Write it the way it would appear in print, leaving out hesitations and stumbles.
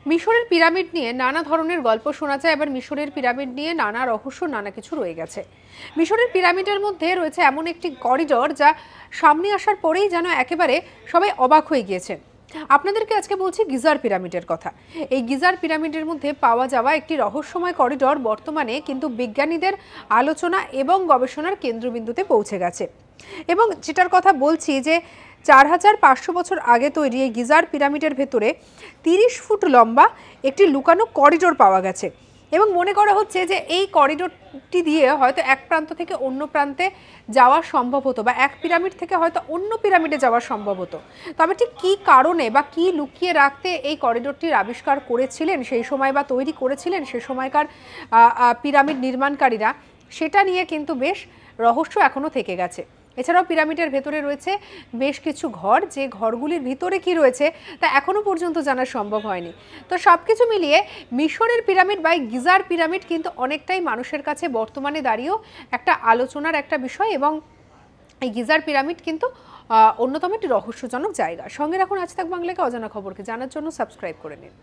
মিশরের পিরামিড নিয়ে নানা ধরনের গল্প শোনা যায়, এবার মিশরের পিরামিড নিয়ে নানা রহস্য নানা কিছু রয়ে গেছে। মিশরের পিরামিডের মধ্যে রয়েছে এমন একটি করিডোর যা সামনে আসার পরেই যেন একেবারে সবাই অবাক হয়ে গিয়েছে। আপনাদেরকে আজকে বলছি গিজার পিরামিডের কথা। এই গিজার পিরামিডের মধ্যে পাওয়া যাওয়া একটি রহস্যময় করিডোর বর্তমানে কিন্তু বিজ্ঞানীদের আলোচনা এবং গবেষণার কেন্দ্রবিন্দুতে পৌঁছে গেছে। এবং যেটার কথা বলছি যে 4500 বছর আগে তৈরি এই গিজার পিরামিডের ভেতরে 30 ফুট লম্বা একটি লুকানো করিডোর পাওয়া গেছে এবং মনে করা হচ্ছে যে এই করিডোরটি দিয়ে হয়তো এক প্রান্ত থেকে অন্য প্রান্তে যাওয়া সম্ভব হতো বা এক পিরামিড থেকে হয়তো অন্য পিরামিডে যাওয়া সম্ভব হতো। তবে ঠিক কী কারণে বা কী লুকিয়ে রাখতে এই করিডোরটির আবিষ্কার করেছিলেন সেই সময় বা তৈরি করেছিলেন সে সময়কার পিরামিড নির্মাণকারীরা, সেটা নিয়ে কিন্তু বেশ রহস্য এখনও থেকে গেছে। এছাড়াও পিরামিডের ভেতরে রয়েছে বেশ কিছু ঘর, যে ঘরগুলির ভিতরে কি রয়েছে তা এখনো পর্যন্ত জানা সম্ভব হয়নি। তো সবকিছু মিলিয়ে মিশরের পিরামিড বা গিজার পিরামিড কিন্তু অনেকটাই মানুষের কাছে বর্তমানে দাঁড়িয়েও একটা আলোচনার একটা বিষয়, এবং এই গিজার পিরামিড কিন্তু অন্যতম একটি রহস্যজনক জায়গা। সঙ্গে রাখুন আজ তাক বাংলাকে, অজানা খবরকে জানার জন্য সাবস্ক্রাইব করে নিন।